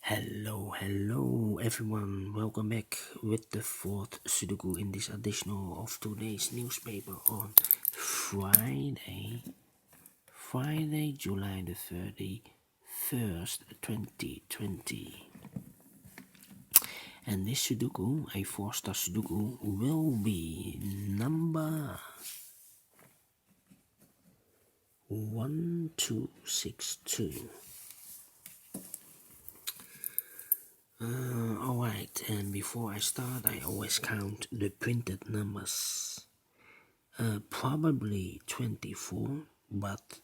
Hello everyone, welcome back with the fourth Sudoku in this additional of today's newspaper on Friday, July the 31st, 2020. And this Sudoku, a 4-star Sudoku, will be number 1262. Alright, and before I start, I always count the printed numbers. Probably 24, but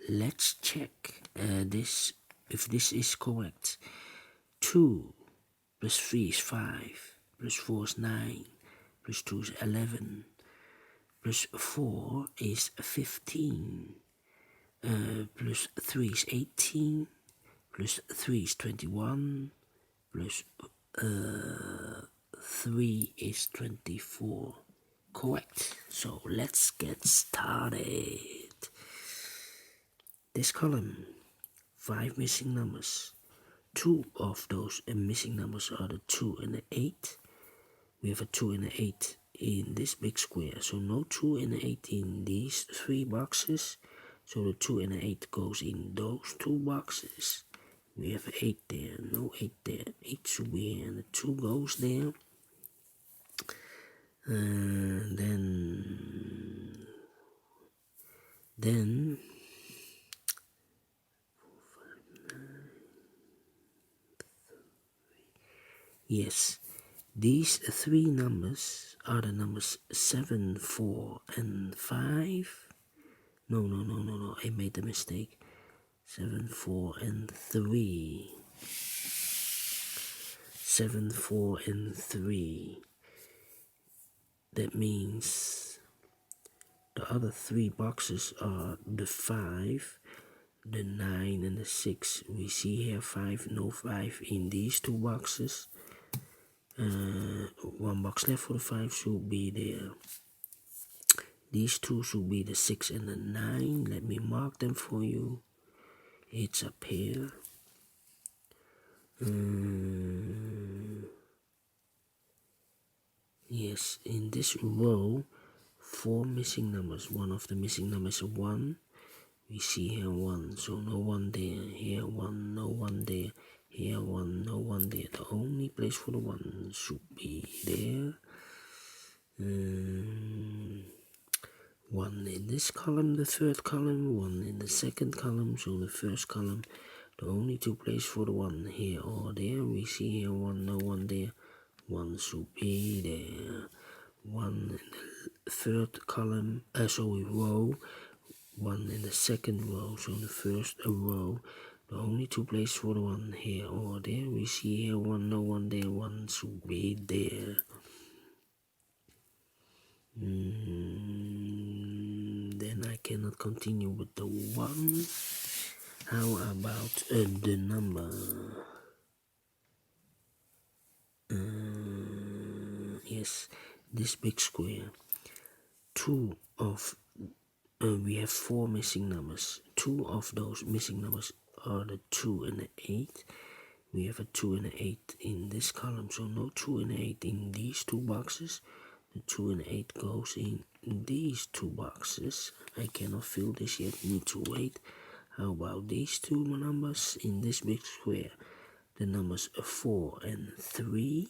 let's check this if this is correct. 2 plus 3 is 5, plus 4 is 9, plus 2 is 11, plus 4 is 15, plus 3 is 18, plus 3 is 21, plus 3 is 24. Correct. So let's get started. This column, 5 missing numbers. 2 of those missing numbers are the 2 and the 8. We have a 2 and an 8 in this big square. So no 2 and an 8 in these 3 boxes. So the 2 and an 8 goes in those 2 boxes. We have an 8 there, no 8 there. 8 should be here and the 2 goes there. Then yes, these 3 numbers are the numbers 7, 4, and 5. No, I made a mistake. 7, 4, and 3. 7, 4, and 3. That means the other 3 boxes are the 5, the 9, and the 6. We see here 5, no 5 in these 2 boxes. 1 box left for the 5 should be there. These 2 should be the 6 and the 9. Let me mark them for you. It's a pair. Yes, in this row, 4 missing numbers. One of the missing numbers is 1. We see here 1, so no 1 there. Here 1, no 1 there. Here 1, no 1 there. The only place for the 1 should be there. 1 in this column, the 3rd column, 1 in the 2nd column, so the 1st column. The only 2 places for the 1 here or there. We see here 1, no 1 there. 1 should be there. 1 in the 3rd column, row. 1 in the 2nd row, so the 1st row. The only 2 places for the 1 here or there. We see here 1, no 1 there. 1 should be there. Then I cannot continue with the 1. How about the number? Yes, this big square. 2 of we have 4 missing numbers. 2 of those missing numbers are the 2 and the 8. We have a 2 and an 8 in this column, so no 2 and 8 in these 2 boxes. The 2 and 8 goes in these 2 boxes. I cannot fill this yet, need to wait. How about these 2 numbers in this big square? The numbers 4 and 3.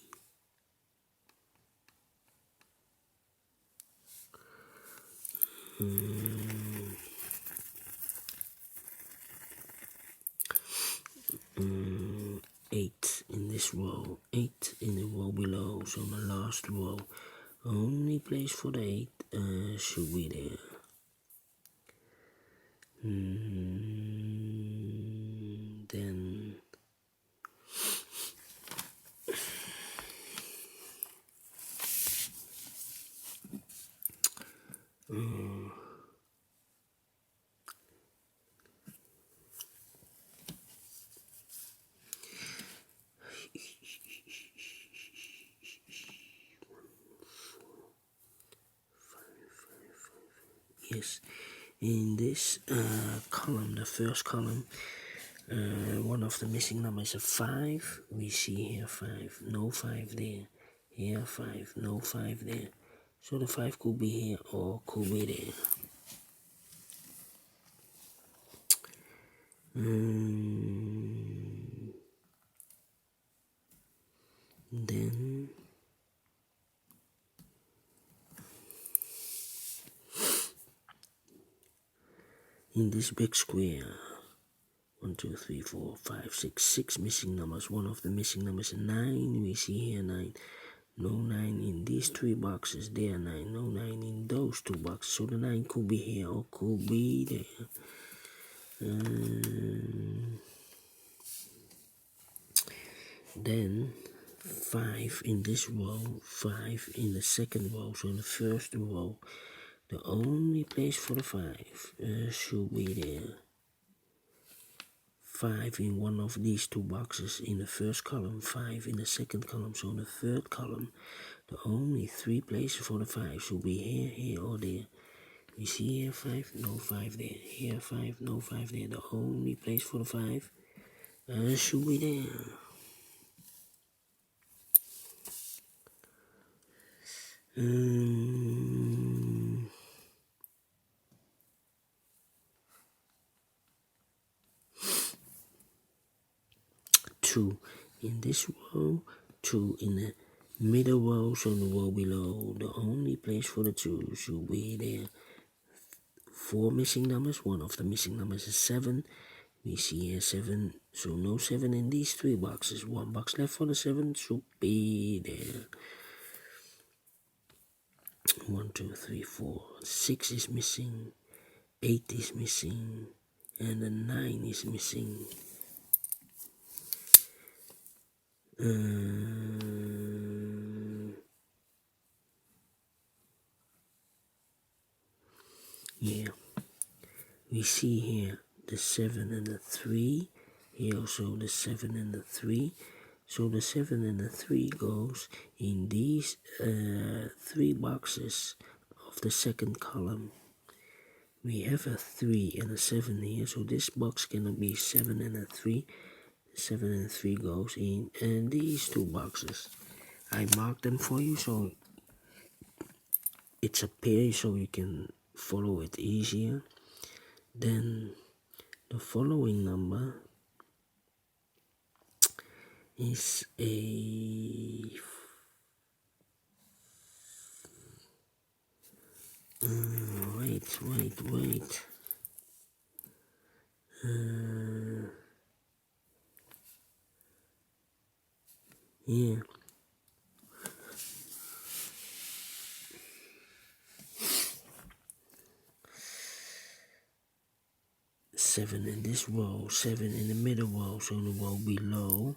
Eight in this row, 8 in the row below, so the last row. Only place for the 8 should be there. Then yes, in this column, the 1st column, One of the missing numbers is a 5. We see here 5, no 5 there. Here 5, no 5 there. So the 5 could be here or could be there. Then in this big square, 1, 2, 3, 4, 5, 6, 6 missing numbers. One of the missing numbers is 9. We see here 9. No 9 in these 3 boxes. There 9. No 9 in those 2 boxes. So the 9 could be here or could be there. Then 5 in this row, 5 in the second row. So in the first row, the only place for the 5 should be there. 5 in one of these 2 boxes in the first column, 5 in the second column. So in the third column, the only 3 places for the 5 should be here, here, or there. We see here 5, no 5 there. Here 5, no 5 there. The only place for the 5 should be there. Two in this row, 2 in the middle row, so the row below. The only place for the 2 should be there. 4 missing numbers. One of the missing numbers is 7. We see here 7, so no 7 in these 3 boxes. 1 box left for the 7 should be there. 1, 2, 3, 4. 6 is missing. 8 is missing. And the 9 is missing. Yeah. We see here the 7 and the 3. Here also the 7 and the 3. So the 7 and the 3 goes in these 3 boxes of the second column. We have a 3 and a 7 here, so this box cannot be 7 and a 3. 7 and 3 goes in and these 2 boxes. I marked them for you so it's a pair so you can follow it easier. Then the following number is a wait. Yeah. Seven in this row, 7 in the middle row, so in the row below.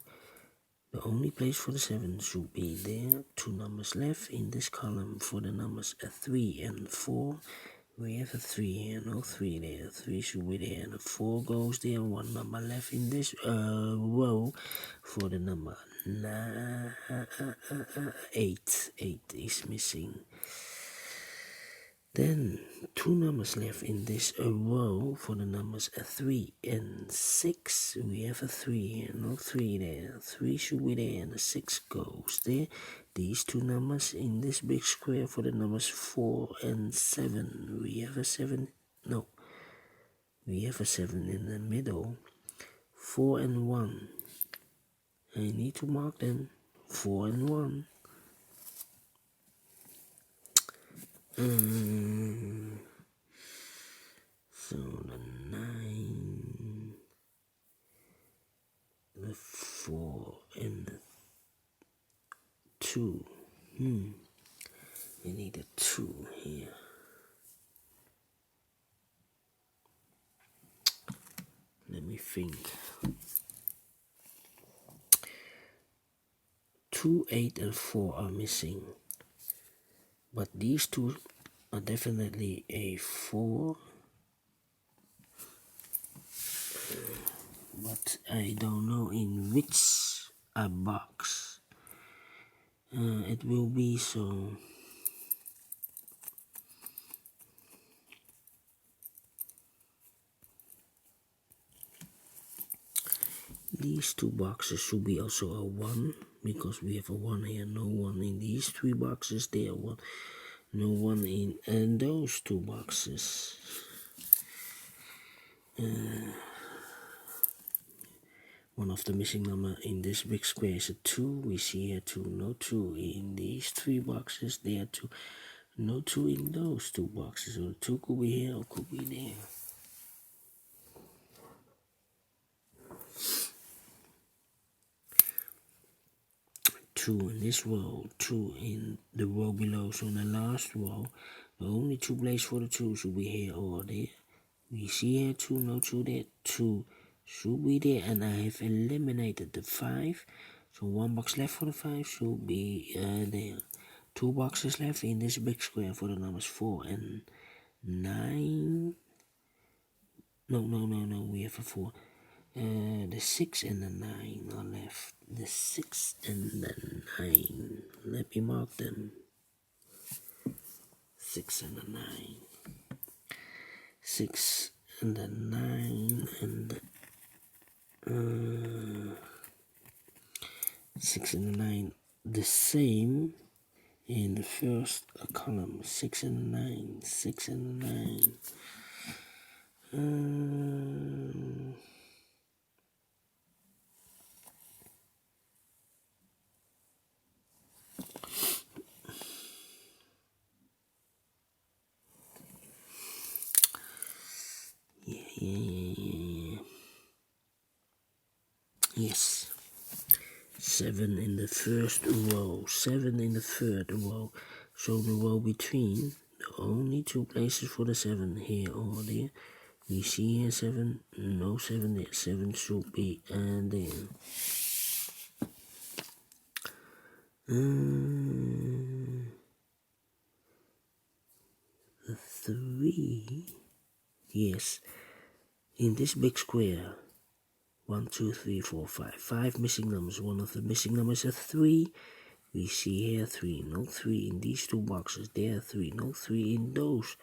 The only place for the 7 should be there. 2 numbers left in this column for the numbers 3 and 4. We have a 3 here, no 3 there. 3 should be there, and a 4 goes there. 1 number left in this row for the number 8. 8 is missing. Then 2 numbers left in this row for the numbers 3 and 6. We have a 3 here, no 3 there. 3 should be there and the 6 goes there. These 2 numbers in this big square for the numbers 4 and 7. We have a 7, no. We have a 7 in the middle. 4 and 1. I need to mark them. 4 and 1. So the 9, the 4, and the 2. We need a 2 here. Let me think. 2, 8, and 4 are missing. But these 2 are definitely a 4. But I don't know in which box it will be, so These two boxes should be also a 1 because we have a 1 here. No 1 in these 3 boxes. There 1. No 1 in those 2 boxes. One of the missing number in this big square is a 2. We see here 2. No 2 in these 3 boxes. There 2. No 2 in those 2 boxes. So the 2 could be here or could be there. Two in this row, 2 in the row below. So in the last row, the only 2 places for the 2 should be here or there. We see here 2, no 2 there, 2 should be there, and I have eliminated the 5. So 1 box left for the 5 should be there. 2 boxes left in this big square for the numbers 4 and 9. No, we have a 4. The 6 and the 9 are left. The 6 and the 9. Let me mark them. 6 and the 9. 6 and the 9 and the 6 and the 9 the same in the first column. 6 and the 9. 6 and the 9. Yeah. Yes. 7 in the first row. 7 in the third row. So the row between, the only 2 places for the 7 here or there. We see here 7. No 7 there. 7 should be there. The 3. Yes. In this big square. 1, 2, 3, 4, 5. 5 missing numbers. One of the missing numbers is 3. We see here 3. No 3 in these 2 boxes. There 3. No 3 in those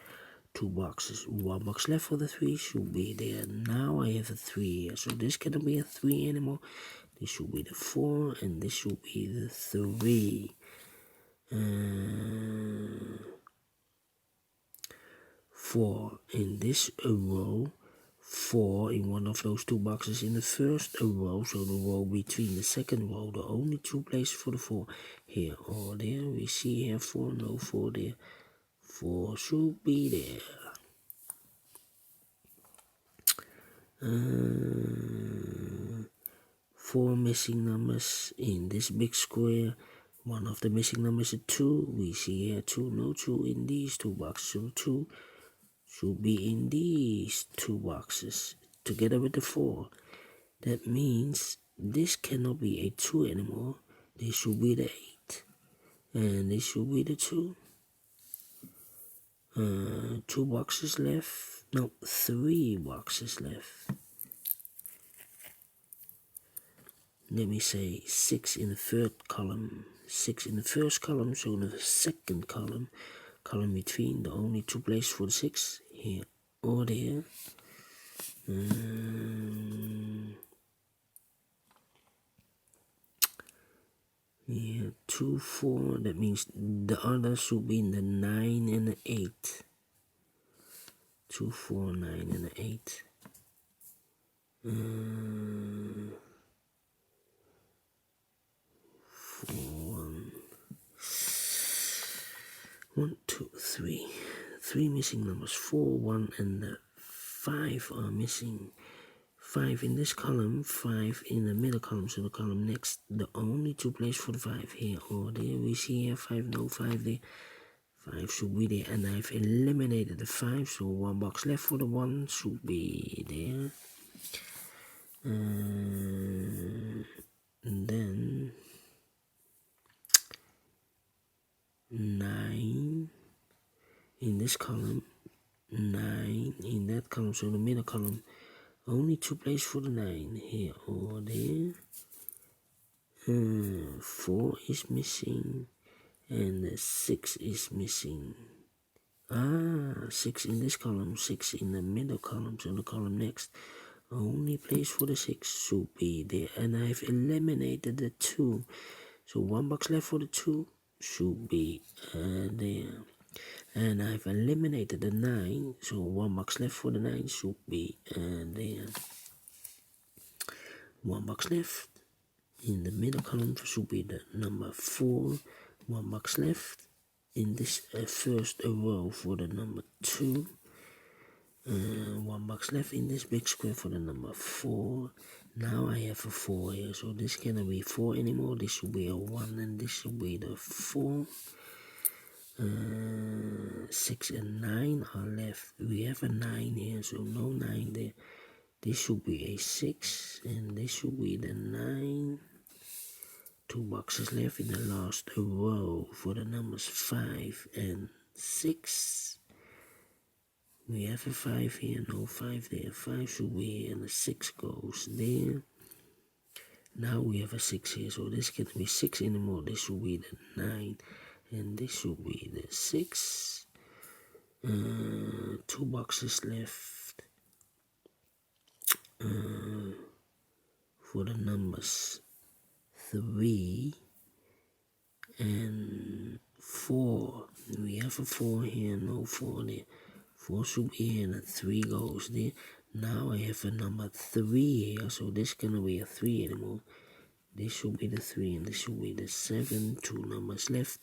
2 boxes. 1 box left for the 3 should be there. Now I have a 3 here. So this cannot be a 3 anymore. This should be the 4 and this should be the 3. 4 in this row. 4 in one of those 2 boxes in the first row, so the row between the second row, the only 2 places for the 4 here or there. We see here 4, no 4 there. 4 should be there. 4 missing numbers in this big square. One of the missing numbers is 2. We see here 2, no 2 in these 2 boxes, so 2 should be in these 2 boxes together with the 4. That means this cannot be a 2 anymore. This should be the 8. And this should be the 2. 2 boxes left. No, 3 boxes left. Let me say 6 in the third column. 6 in the first column, so in the second column. Column between, the only 2 places for the 6 here or there. 2, 4. That means the other should be in the 9 and the 8. 2, 4, 9 and the 8. 1, 2, 3. 3 missing numbers. 4, 1, and the 5 are missing. 5 in this column, 5 in the middle column, so the column next, the only 2 places for the 5 here or there. We see here 5, no 5 there. 5 should be there, and I've eliminated the 5, so 1 box left for the 1 should be there. And then 9 in this column, 9 in that column, so the middle column, only 2 places for the 9 here or there. 4 is missing and the 6 is missing. 6 in this column, 6 in the middle column, so the column next, only place for the 6 should be there, and I've eliminated the 2, so 1 box left for the 2 should be there, and I've eliminated the 9, so 1 box left for the 9 should be there. 1 box left in the middle column should be the number 4, 1 box left in this first row for the number 2, 1 box left in this big square for the number 4. Now I have a 4 here, so this cannot be 4 anymore. This should be a 1, and this should be the 4. 6 and 9 are left. We have a 9 here, so no 9 there. This should be a 6, and this should be the 9. 2 boxes left in the last row for the numbers 5 and 6. We have a 5 here, no 5 there. 5 should be here, and the 6 goes there. Now we have a 6 here, so this can't be 6 anymore. This should be the 9, and this should be the 6. 2 boxes left for the numbers 3 and 4. We have a 4 here, no 4 there. 4 should be here, and a 3 goes there. Now I have a number 3 here, so this cannot be a 3 anymore. This should be the 3, and this should be the 7. 2 numbers left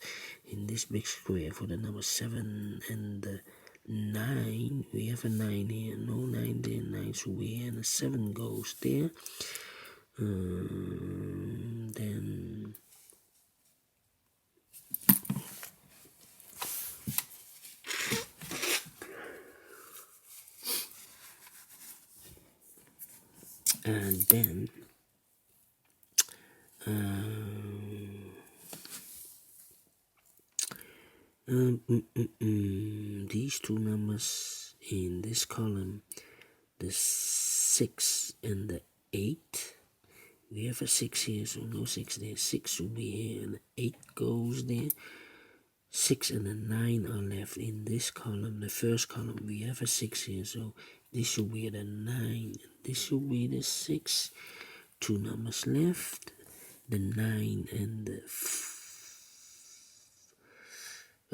in this big square for the number 7 and the 9. We have a 9 here, no 9 there. 9 should be here, and the 7 goes there. Then these 2 numbers in this column, the 6 and the 8. We have a 6 here, so no 6 there. 6 should be here, and the 8 goes there. 6 and the 9 are left in this column, the first column. We have a 6 here, so this should be the 9. This should be the 6. 2 numbers left. The 9 and the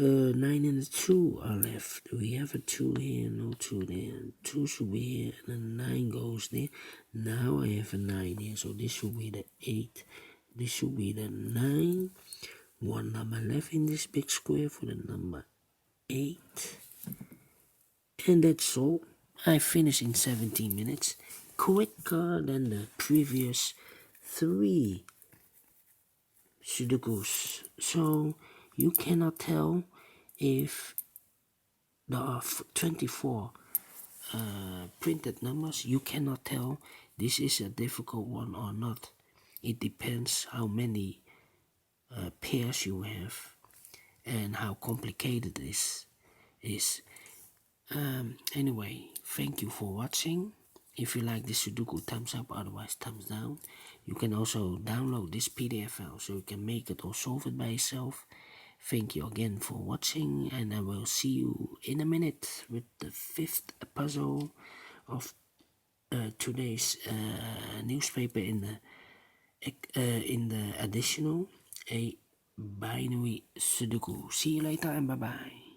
9 and the 2 are left. We have a 2 here, no 2 there. 2 should be here, and the 9 goes there. Now I have a 9 here, so this should be the 8. This should be the 9. 1 number left in this big square for the number 8. And that's all. I finished in 17 minutes. Quicker than the previous 3 Sudokus. So you cannot tell if there are 24 printed numbers. You cannot tell this is a difficult one or not. It depends how many pairs you have and how complicated this is. Anyway, thank you for watching. If you like this Sudoku, thumbs up, otherwise thumbs down. You can also download this PDF file so you can make it or solve it by yourself. Thank you again for watching, and I will see you in a minute with the 5th puzzle of today's newspaper in the additional, a binary Sudoku. See you later and bye bye.